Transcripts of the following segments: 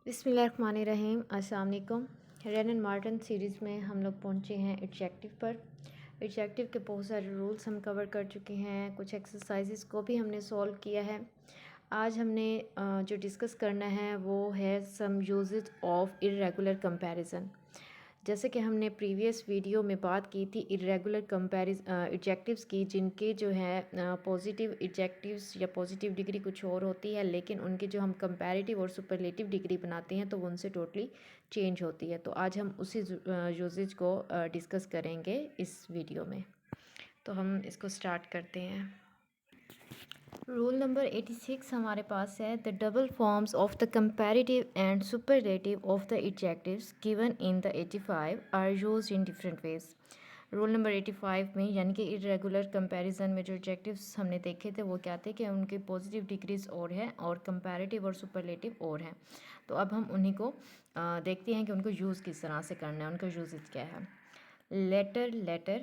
बिस्मिल्लाहिर्रहमानिर्रहीम। अस्सलाम वालेकुम। रैन एंड मार्टिन सीरीज़ में हम लोग पहुँचे हैं एडजेक्टिव पर। एडजेक्टिव के बहुत सारे रूल्स हम कवर कर चुके हैं, कुछ एक्सरसाइजेस को भी हमने सॉल्व किया है। आज हमने जो डिस्कस करना है वो है some uses of irregular comparison. जैसे कि हमने प्रीवियस वीडियो में बात की थी इर्रेगुलर एडजेक्टिव्स की, जिनके जो है पॉजिटिव एडजेक्टिव्स या पॉजिटिव डिग्री कुछ और होती है, लेकिन उनके जो हम कंपैरेटिव और सुपरलेटिव डिग्री बनाते हैं तो वो उनसे टोटली चेंज होती है। तो आज हम उसी यूजेज को डिस्कस करेंगे इस वीडियो में। तो हम इसको स्टार्ट करते हैं। रूल नंबर 86 हमारे पास है the double forms of the comparative and superlative of the adjectives given in the 85 are used in different ways. Rule number 85 में यानी कि इरेगुलर कंपैरिजन में जो एडजेक्टिव्स हमने देखे थे वो क्या थे कि उनके पॉजिटिव डिग्रीज और हैं और कंपैरेटिव और सुपरलेटिव और हैं। तो अब हम उन्हीं को देखते हैं कि उनको यूज़ किस तरह से करना है, उनका यूजेज क्या है। Later, later,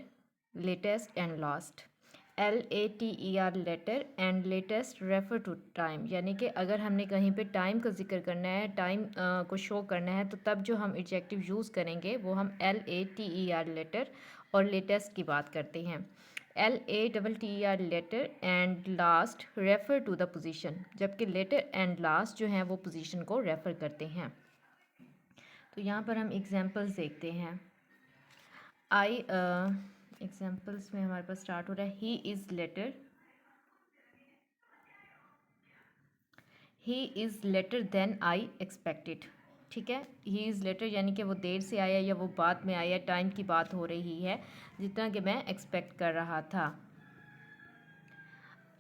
latest and last. LATER later and latest refer to time, यानी कि अगर हमने कहीं पे टाइम का जिक्र करना है, टाइम को शो करना है, तो तब जो हम एडजेक्टिव यूज़ करेंगे वो हम LATER लेटर और लेटेस्ट की बात करते हैं। LATTER latter and last refer to the position, जबकि लेटर एंड लास्ट जो हैं वो पोजीशन को रेफ़र करते हैं। तो यहाँ पर हम एग्जांपल्स देखते हैं। एग्जाम्पल्स में हमारे पास स्टार्ट हो रहा है he is later than I expected. ठीक है, ही इज़ लेटर यानी कि वो देर से आया या वो बाद में आया, टाइम की बात हो रही है, जितना कि मैं एक्सपेक्ट कर रहा था।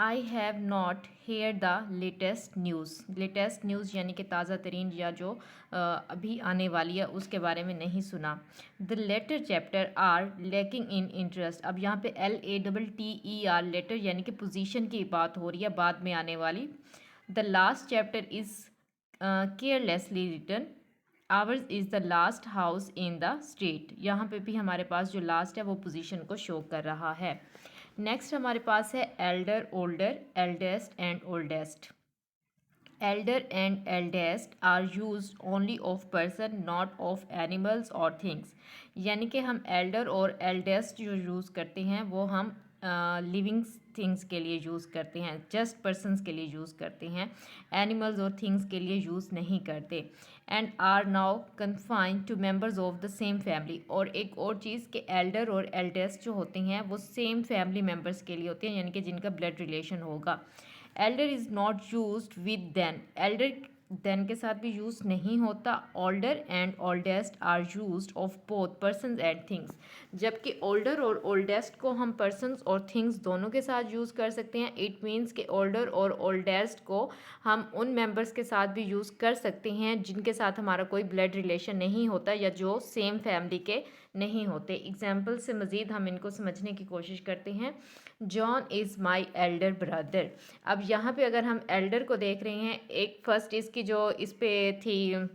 I have not here the latest news. Latest news यानी कि ताज़ा तरीन या जो अभी आने वाली है उसके बारे में नहीं सुना। The latter chapter are lacking in interest. अब यहाँ पे LATTER लेटर यानी कि पोजीशन की बात हो रही है, बाद में आने वाली। The last chapter is carelessly written. Ours is the last house in the street. यहाँ पे भी हमारे पास जो लास्ट है वो पोजीशन को शो कर रहा है। नेक्स्ट हमारे पास है elder, older, eldest and oldest. Elder and eldest are used only of person, not of animals और थिंग्स। यानी कि हम एल्डर और एल्डेस्ट जो यूज़ करते हैं वो हम लिविंग थिंग्स के लिए यूज़ करते हैं, जस्ट पर्सनस के लिए यूज़ करते हैं, एनिमल्स और थिंग्स के लिए यूज़ नहीं करते। And are now confined to members of the same family. और एक और चीज़ कि एल्डर और एल्डेस्ट जो होते हैं वो सेम फैमिली मेम्बर्स के लिए होते हैं, यानी कि जिनका ब्लड रिलेशन होगा। Elder is not used with then. Elder then के साथ भी यूज़ नहीं होता। Older and oldest are used of both persons and things, जबकि ओल्डर और ओल्डेस्ट को हम पर्सनस और थिंग्स दोनों के साथ यूज़ कर सकते हैं। इट मीन्स कि ओल्डर और ओल्डेस्ट को हम उन मेंबर्स के साथ भी यूज़ कर सकते हैं जिनके साथ हमारा कोई ब्लड रिलेशन नहीं होता या जो सेम फैमिली के नहीं होते। एग्जाम्पल से मज़ीद हम इनको समझने की कोशिश करते हैं। John is my elder brother. अब यहाँ पे अगर हम एल्डर को देख रहे हैं, एक फर्स्ट इसकी जो इस पे थी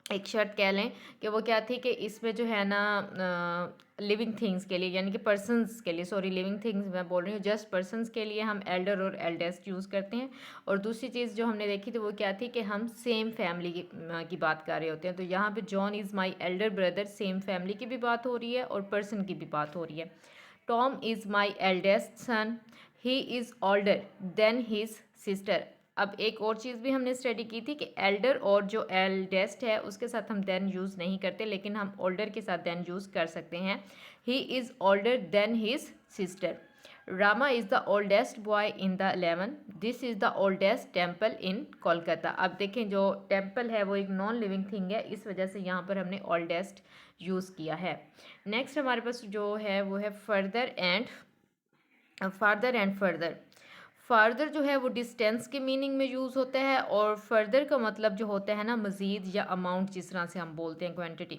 एक शर्ट कह लें कि वो क्या थी कि इसमें जो है ना लिविंग थिंग्स के लिए यानी कि पर्सनस के लिए, सॉरी लिविंग थिंग्स मैं बोल रही हूँ, जस्ट पर्सनस के लिए हम एल्डर और एल्डेस्ट यूज़ करते हैं। और दूसरी चीज़ जो हमने देखी थी वो क्या थी कि हम सेम फैमिली की बात कर रहे होते हैं। तो यहाँ पे John is my elder brother, same family की भी बात हो रही है और पर्सन की भी बात हो रही है। Tom is my eldest son, he is older than his sister. अब एक और चीज़ भी हमने स्टडी की थी कि एल्डर और जो एल्डेस्ट है उसके साथ हम देन यूज़ नहीं करते, लेकिन हम ओल्डर के साथ देन यूज़ कर सकते हैं। He is older than his sister. Rama is the oldest boy in the 11। This is the oldest temple in Kolkata. अब देखें जो टेम्पल है वो एक नॉन लिविंग थिंग है, इस वजह से यहाँ पर हमने ओल्डेस्ट यूज़ किया है। नेक्स्ट हमारे पास जो है वो है फर्दर एंड फर्दर। फार्दर जो है वो डिस्टेंस के मीनिंग में यूज़ होता है और फर्दर का मतलब जो होता है ना मज़ीद या अमाउंट, जिस तरह से हम बोलते हैं quantity.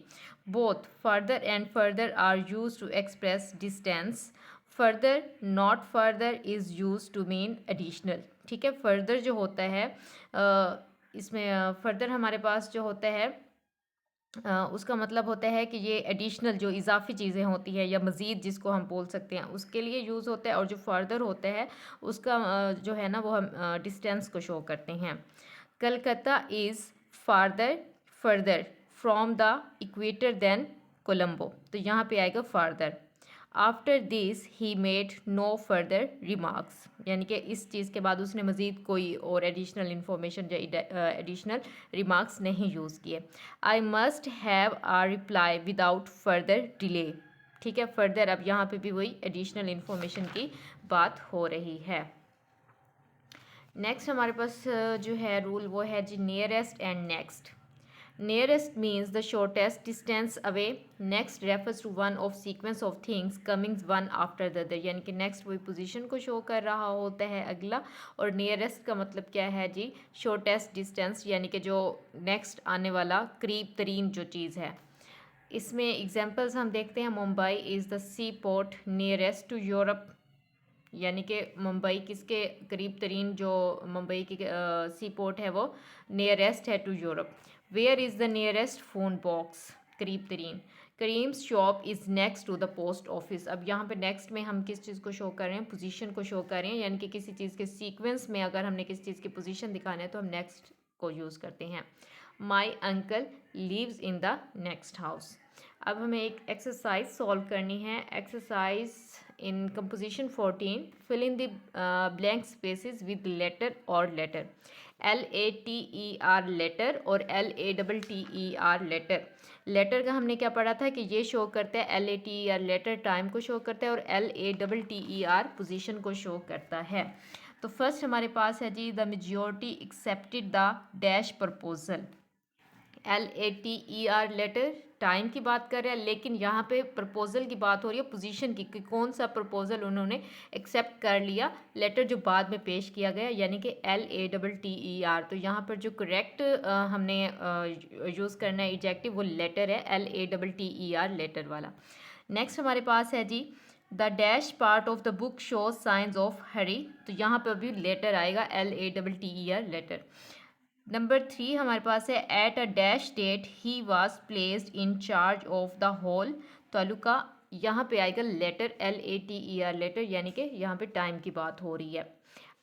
Both farther and further are use to express distance. Further not farther is use to mean additional. ठीक है, फर्दर जो होता है इसमें फर्दर हमारे पास जो होता है उसका मतलब होता है कि ये एडिशनल जो इजाफी चीज़ें होती हैं या मज़ीद जिसको हम बोल सकते हैं उसके लिए यूज़ होता है। और जो फर्दर होता है उसका जो है ना वो हम डिस्टेंस को शो करते हैं। Calcutta is farther further from the equator than Colombo, तो यहाँ पे आएगा farther. After this he made no further remarks, यानी कि इस चीज़ के बाद उसने मज़ीद कोई और एडिशनल इंफॉर्मेशन या एडिशनल रिमार्क्स नहीं यूज़ किए। I must have a reply without further delay, ठीक है। फर्दर अब यहाँ पे भी वही एडिशनल इंफॉर्मेशन की बात हो रही है। नेक्स्ट हमारे पास जो है रूल वो है जी nearest and next. Nearest means the shortest distance away. Next refers to one of sequence of things coming one after the other, यानी कि next वही position को show कर रहा होता है अगला, और nearest का मतलब क्या है जी shortest distance, यानी कि जो next आने वाला करीब तरीन जो चीज़ है। इसमें एग्जाम्पल्स हम देखते हैं। Mumbai is the sea port nearest to Europe, यानी कि मुंबई किसके करीब तरीन जो मुंबई की सी पोर्ट है वो नियरेस्ट है to Europe. Where is the nearest phone box, करीब तरीन। Karim's shop is next to the post office. अब यहाँ पे नेक्स्ट में हम किस चीज़ को शो कर रहे हैं, पोजीशन को शो कर रहे हैं, यानी कि किसी चीज़ के सीक्वेंस में अगर हमने किसी चीज़ की पोजीशन दिखाना है तो हम नेक्स्ट को यूज़ करते हैं। My uncle lives in the next house. अब हमें एक एक्सरसाइज सॉल्व करनी है। Exercise in composition 14, fill in the blank spaces with later और लेटर। LATER लेटर और LATTER लेटर। लेटर का हमने क्या पढ़ा था कि ये शो करता है, LATER लेटर टाइम को शो करता है और LATTER पोजीशन को शो करता है। तो फर्स्ट हमारे पास है जी the majority accepted the dash proposal. LATER letter time की बात कर रहे हैं, लेकिन यहाँ पे प्रपोजल की बात हो रही है पोजीशन की, कि कौन सा प्रपोजल उन्होंने एक्सेप्ट कर लिया, लेटर जो बाद में पेश किया गया, यानी कि LATTER। तो यहाँ पर जो करेक्ट हमने यूज़ करना है एडजेक्टिव वो लेटर है, LATTER लेटर वाला। नेक्स्ट हमारे पास है जी the dash part of the book shows science of Hari, तो यहाँ पर भी लेटर आएगा, LATTER लेटर। नंबर 3 हमारे पास है at a dash date he was placed in charge of the whole taluka, यहाँ पे आएगा लेटर, LATER लेटर, यानी कि यहाँ पे टाइम की बात हो रही है।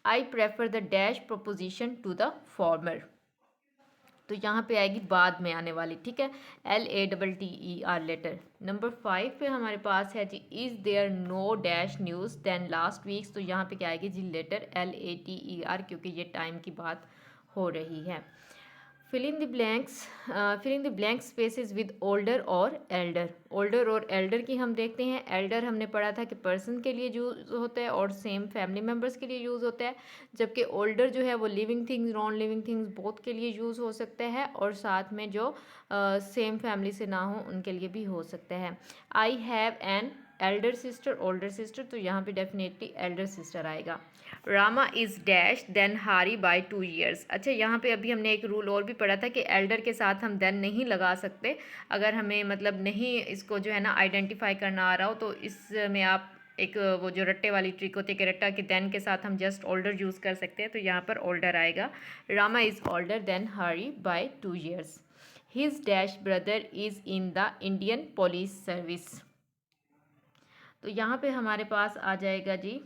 I prefer the dash proposition to the former, तो यहाँ पे आएगी बाद में आने वाली, ठीक है, LATTER लेटर। नंबर 5 पे हमारे पास है जी is there no dash news than last weeks, तो यहाँ पे क्या आएगी जी लेटर, LATER, क्योंकि ये टाइम की बात हो रही है। Fill in the blank spaces with older और एल्डर। ओल्डर और एल्डर की हम देखते हैं। एल्डर हमने पढ़ा था कि पर्सन के लिए यूज़ होता है और सेम फैमिली मेम्बर्स के लिए यूज़ होता है, जबकि ओल्डर जो है वो living things non living things both के लिए यूज़ हो सकता है, और साथ में जो सेम फैमिली से ना हो उनके लिए भी हो सकता है। I have an elder sister, older sister, तो यहाँ पे डेफिनेटली एल्डर सिस्टर आएगा। Rama is dash then Hari by 2 years। अच्छा, यहाँ पे अभी हमने एक रूल और भी पढ़ा था कि एल्डर के साथ हम देन नहीं लगा सकते, अगर हमें मतलब नहीं इसको जो है ना आइडेंटिफाई करना आ रहा हो, तो इसमें आप एक वो जो रट्टे वाली ट्रिक होती है कि रट्टा के देन के साथ हम जस्ट ओल्डर यूज़ कर सकते हैं, तो यहाँ पर ओल्डर आएगा। Rama is older than Hari by 2 years। His dash brother is in the Indian police service, तो यहाँ पे हमारे पास आ जाएगा जी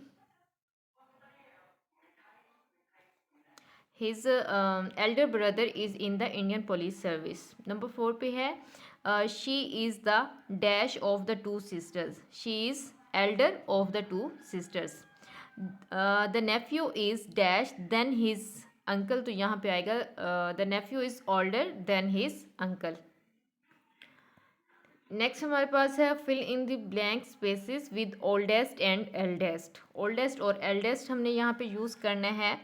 his elder brother is in the Indian police service. Number 4 पे है she is the dash of the 2 sisters। She is elder of the 2 sisters। The nephew is dash than his uncle, तो यहाँ पे आएगा the nephew is older than his uncle. Next हमारे पास है fill in the blank spaces with oldest and eldest. Oldest और eldest हमने यहाँ पे यूज़ करना है।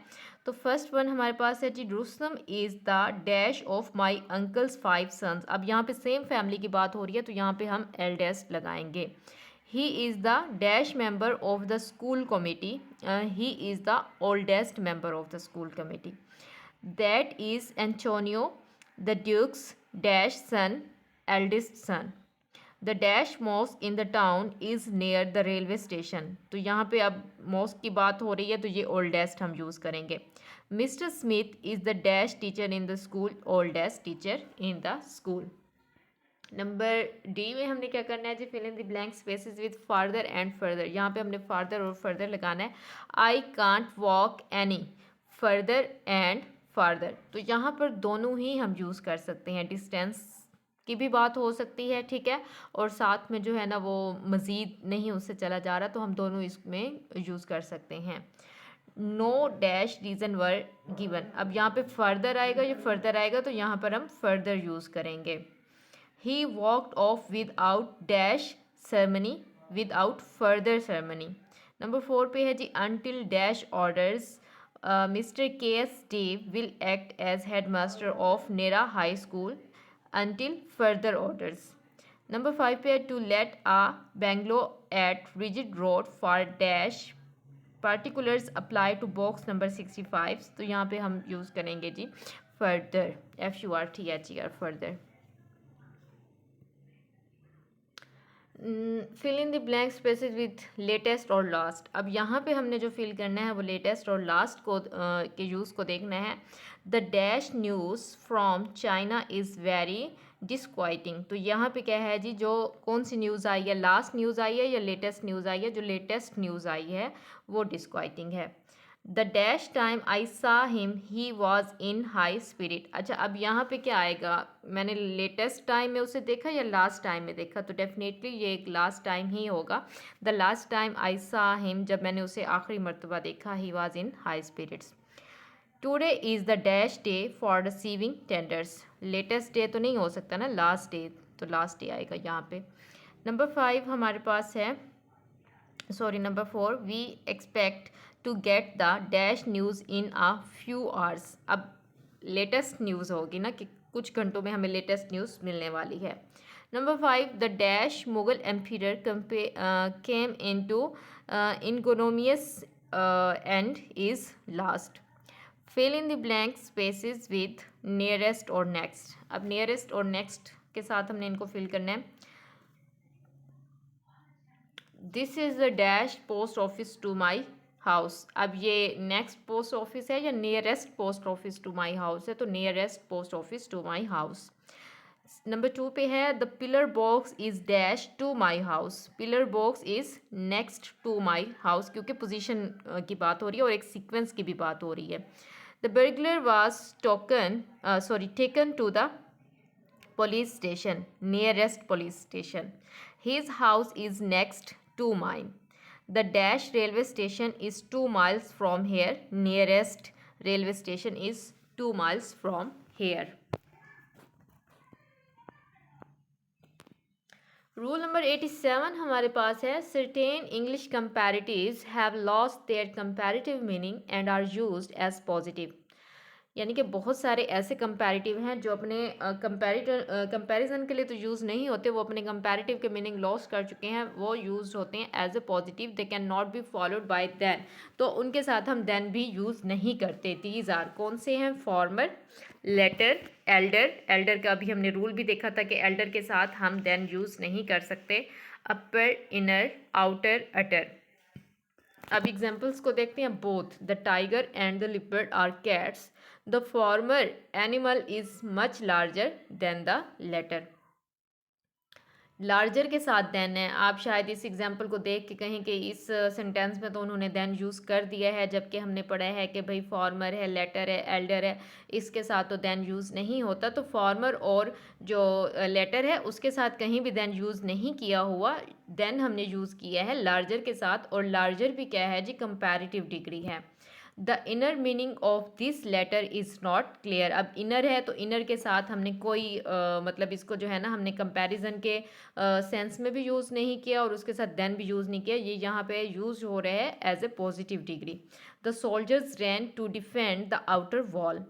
तो फर्स्ट वन हमारे पास है जी Rustam is the dash of my uncle's 5 sons। अब यहाँ पे सेम फैमिली की बात हो रही है, तो यहाँ पे हम एल्डेस्ट लगाएंगे। He is the dash member of the school committee. He is the oldest member of the school committee. That is Antonio the duke's dash son eldest son. The dash mosque in the town is near the railway station, तो यहाँ पे अब mask की बात हो रही है, तो ये ओल्डेस्ट हम यूज़ करेंगे। Mister Smith is the dash teacher in the school, oldest teacher in the school. Number D में हमने क्या करना है जी fill in the blank spaces with farther and further. यहाँ पे हमने फार्दर और फर्दर लगाना है। I can't walk any further and farther। तो यहाँ पर दोनों ही हम यूज़ कर सकते हैं, डिस्टेंस की भी बात हो सकती है, ठीक है, और साथ में जो है ना वो मज़ीद नहीं उससे चला जा रहा, तो हम दोनों इसमें यूज़ कर सकते हैं। No dash reason were given, अब यहाँ पे फर्दर आएगा, ये फर्दर आएगा तो यहाँ पर हम फर्दर यूज़ करेंगे। He walked off without dash ceremony, without further ceremony. Number 4 पे है जी until dash orders mister K S Dey will act as head master of Nera high school until further orders। Number 5 पे to let a Bangalore at rigid road for dash particulars apply to box number 65। तो यहाँ पे हम use करेंगे जी further, FURTHER, further। Fill in the blank spaces with latest और last. अब यहाँ पे हमने जो फिल करना है वो लेटेस्ट और लास्ट को के यूज़ को देखना है। The dash news from China is very disquieting. तो यहाँ पे क्या है जी, जो कौन सी न्यूज़ आई है, लास्ट न्यूज़ आई है या लेटेस्ट न्यूज़ आई है? जो लेटेस्ट न्यूज़ आई है वो डिस्क्वाइटिंग है। द डैश टाइम आई सा him he was in high spirit. अच्छा, अब यहाँ पे क्या आएगा, मैंने लेटेस्ट टाइम में उसे देखा या लास्ट टाइम में देखा? तो डेफिनेटली ये एक लास्ट टाइम ही होगा। द लास्ट टाइम आई सा हिम, जब मैंने उसे आखिरी मरतबा देखा, he was in high spirits. Today is the dash day for receiving tenders. Latest day तो नहीं हो सकता ना, लास्ट डे, तो लास्ट डे आएगा यहाँ पे। नंबर 5 हमारे पास है, number 4, we expect to get the dash news in a few hours. अब लेटेस्ट न्यूज़ होगी ना कि कुछ घंटों में हमें लेटेस्ट न्यूज़ मिलने वाली है। Number 5, the dash Mughal empire came into ignominious and is last. Fill in the blank spaces with nearest और नेक्स्ट। अब नियरेस्ट और नेक्स्ट के साथ हमने इनको फिल करना है। This is the dash post office to my house. अब ये नेक्स्ट पोस्ट ऑफिस है या nearest post office to my house है? तो nearest post office to my house. Number 2 पे है the pillar box is dash to my house. Pillar box is next to my house, क्योंकि position की बात हो रही है और एक सीक्वेंस की भी बात हो रही है। The burglar was taken to the police station, nearest police station. His house is next to mine. The dash railway station is 2 miles from here. Nearest railway station is 2 miles from here. Rule number 87 हमारे पास है, certain English comparatives have lost their comparative meaning and are used as positive। यानी कि बहुत सारे ऐसे comparative हैं जो अपने कंपैरिजन के लिए तो यूज़ नहीं होते, वो अपने कंपैरेटिव के मीनिंग लॉस कर चुके हैं, वो यूज़ होते हैं as a positive. They can not be followed by then, तो उनके साथ हम देन भी यूज़ नहीं करते। दीज आर कौन से हैं? Farmer, letter, Elder. एल्डर का अभी हमने रूल भी देखा था कि एल्डर के साथ हम देन यूज़ नहीं कर सकते। Upper, inner, outer, utter. अब एग्जाम्पल्स को देखते हैं। Both the tiger and the leopard are cats. The former animal is much larger than the latter. Larger के साथ देन है। आप शायद इस एग्जाम्पल को देख के कहें कि इस सेंटेंस में तो उन्होंने देन यूज़ कर दिया है, जबकि हमने पढ़ा है कि भाई फॉर्मर है, लेटर है, एल्डर है, इसके साथ तो देन यूज़ नहीं होता। तो फॉर्मर और जो लेटर है उसके साथ कहीं भी देन यूज़ नहीं किया हुआ, देन हमने यूज़ किया है लार्जर के साथ। और लार्जर भी क्या है जी? कंपैरेटिव डिग्री है। The inner meaning of this letter is not clear. अब इनर है तो इनर के साथ हमने कोई मतलब इसको जो है ना हमने कंपैरिजन के सेंस में भी यूज़ नहीं किया और उसके साथ देन भी यूज़ नहीं किया। ये यहाँ पे यूज़ हो रहा है as a positive degree. The soldiers ran to defend the outer wall.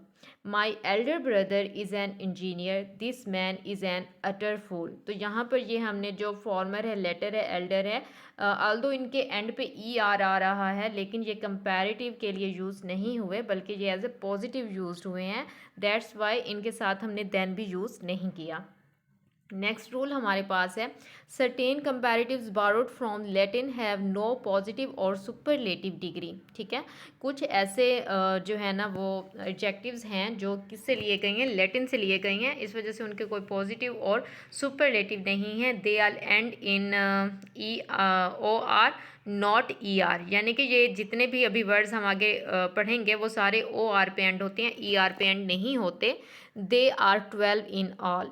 My elder brother is an engineer. This man is an utter fool. तो यहाँ पर ये हमने जो फॉर्मर है, लेटर है, एल्डर है, ऑल्दो इनके एंड पे ई आर आ रहा है, लेकिन ये कंपैरेटिव के लिए यूज़ नहीं हुए बल्कि ये एज ए पॉजिटिव यूज़ हुए हैं। दैट्स वाई इनके साथ हमने देन भी यूज़ नहीं किया। नेक्स्ट रूल हमारे पास है certain comparatives borrowed from Latin have no positive और सुपरलेटिव डिग्री। ठीक है, कुछ ऐसे जो है ना वो एडजेक्टिव्स हैं जो किससे लिए गए हैं, लैटिन से लिए गए हैं, इस वजह से उनके कोई पॉजिटिव और सुपरलेटिव नहीं है। They are end in O R not E R, यानी कि ये जितने भी अभी वर्ड्स हम आगे पढ़ेंगे वो सारे ओ आर पे एंड होते हैं, ई आर पे एंड नहीं होते। They are 12 in all.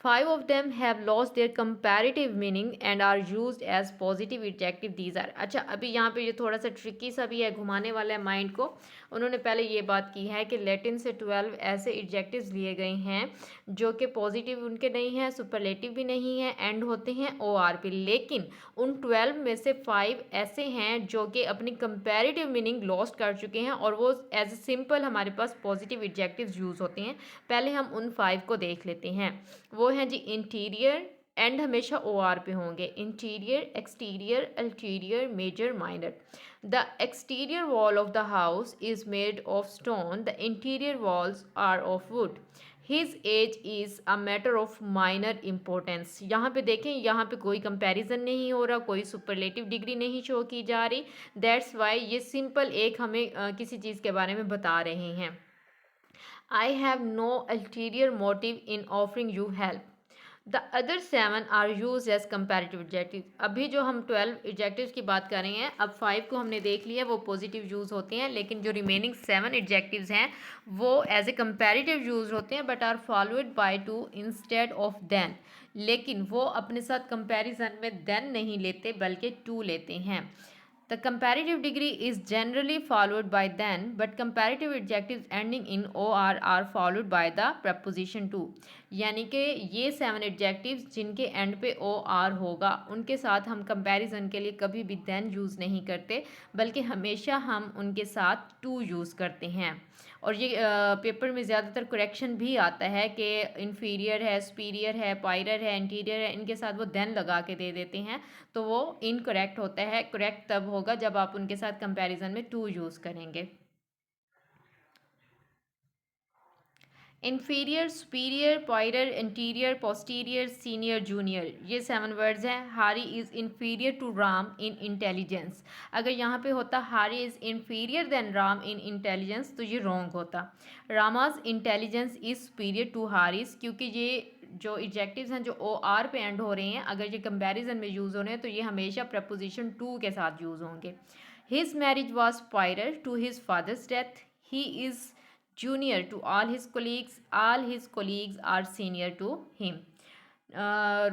5 of them have lost their comparative meaning and are used as positive adjective. These are, अच्छा अभी यहाँ पे ये थोड़ा सा ट्रिकी सा भी है, घुमाने वाला है माइंड को। उन्होंने पहले ये बात की है कि लैटिन से 12 ऐसे एडजेक्टिव्स लिए गए हैं जो कि पॉजिटिव उनके नहीं हैं, सुपरलेटिव भी नहीं है, एंड होते हैं ओ आर पे, लेकिन उन 12 में से 5 ऐसे हैं जो कि अपनी कंपैरेटिव मीनिंग लॉस्ट कर चुके हैं और वो एज ए सिंपल हमारे पास पॉजिटिव एडजेक्टिव्स यूज़ होते हैं। पहले हम उन 5 को देख लेते हैं। वो हैं जी इंटीरियर, एंड हमेशा ओ आर पे होंगे, interior, exterior, ulterior, major, minor. The exterior wall of the house is made of stone, the interior walls are of wood. His age is a matter of minor importance. यहाँ पे देखें, यहाँ पे कोई comparison नहीं हो रहा, कोई सुपरलेटिव डिग्री नहीं शो की जा रही। दैट्स वाई ये सिंपल एक हमें किसी चीज़ के बारे में बता रहे हैं। I have no ulterior motive in offering you help. The other 7 are used as comparative adjectives. अभी जो हम 12 adjectives की बात कर रहे हैं, अब 5 को हमने देख लिया, वो पॉजिटिव यूज़ होते हैं, लेकिन जो रिमेनिंग 7 adjectives हैं वो एज ए कंपैरेटिव यूज़ होते हैं, but are followed by to instead of than. लेकिन वो अपने साथ कंपैरिजन में देन नहीं लेते बल्कि टू लेते हैं। The comparative degree is generally followed by then, but comparative adjectives ending in or are followed by the preposition to. यानी कि ये 7 adjectives जिनके एंड पे ओ आर होगा उनके साथ हम कंपैरिजन के लिए कभी भी then यूज़ नहीं करते, बल्कि हमेशा हम उनके साथ to यूज़ करते हैं। और ये पेपर में ज़्यादातर करेक्शन भी आता है कि इन्फीरियर है, सुपीरियर है, पायरर है, इंटीरियर है, इनके साथ वो देन लगा के दे देते हैं, तो वो इनकरेक्ट होता है। करेक्ट तब होगा जब आप उनके साथ कंपैरिजन में टू यूज़ करेंगे। Inferior, superior, prior, interior, posterior, senior, junior, ये 7 वर्ड्स हैं। Hari is inferior to Ram in intelligence. अगर यहाँ पे होता Hari is inferior than Ram in intelligence तो ये रॉन्ग होता। Rama's intelligence is superior to Hari's, क्योंकि ये जो एडजेक्टिव्स हैं जो ओ आर पे एंड हो रहे हैं, अगर ये कंपैरिजन में यूज़ हो रहे हैं तो ये हमेशा प्रपोजिशन टू के साथ यूज़ होंगे। His marriage was prior to his father's death. He is junior to all his colleagues are senior to him.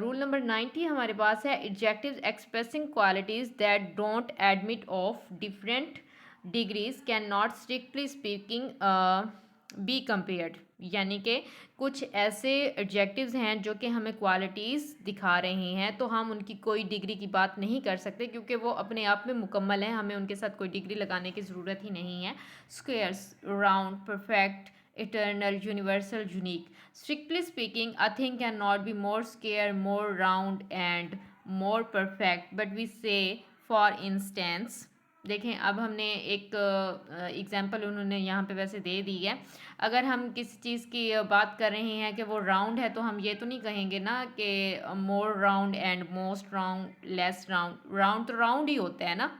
Rule number 90 हमारे पास है adjectives expressing qualities that don't admit of different degrees cannot strictly speaking be compared. यानी कि कुछ ऐसे adjectives हैं जो कि हमें क्वालिटीज़ दिखा रहे हैं, तो हम उनकी कोई डिग्री की बात नहीं कर सकते क्योंकि वो अपने आप में मुकम्मल हैं, हमें उनके साथ कोई डिग्री लगाने की ज़रूरत ही नहीं है। Squares, round, perfect, eternal, universal, unique. Strictly speaking, a thing cannot be more square, more round, and more perfect. But we say, for instance, देखें अब हमने एक एग्जांपल उन्होंने यहाँ पे वैसे दे दी है। अगर हम किसी चीज़ की बात कर रहे हैं कि वो राउंड है तो हम ये तो नहीं कहेंगे ना कि more round and most round, less round. Round तो राउंड ही होता है ना।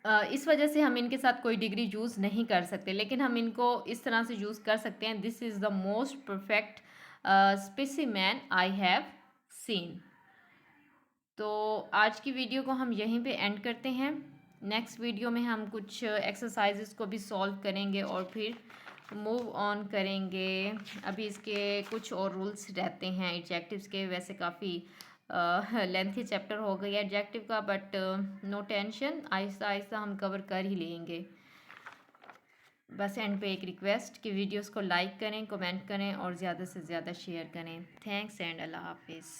इस वजह से हम इनके साथ कोई डिग्री यूज़ नहीं कर सकते, लेकिन हम इनको इस तरह से यूज़ कर सकते हैं, this is the most perfect specimen I have seen. तो आज की वीडियो को हम यहीं पे एंड करते हैं। नेक्स्ट वीडियो में हम कुछ एक्सरसाइजेस को भी सॉल्व करेंगे और फिर मूव ऑन करेंगे। अभी इसके कुछ और रूल्स रहते हैं एडजेक्टिव्स के, वैसे काफ़ी लेंथी चैप्टर हो गया एडजेक्टिव का, but no tension, Aahista Aahista हम कवर कर ही लेंगे। बस एंड पे एक रिक्वेस्ट कि वीडियोस को लाइक करें, कमेंट करें और ज़्यादा से ज़्यादा शेयर करें। थैंक्स एंड अल्लाह हाफिज़।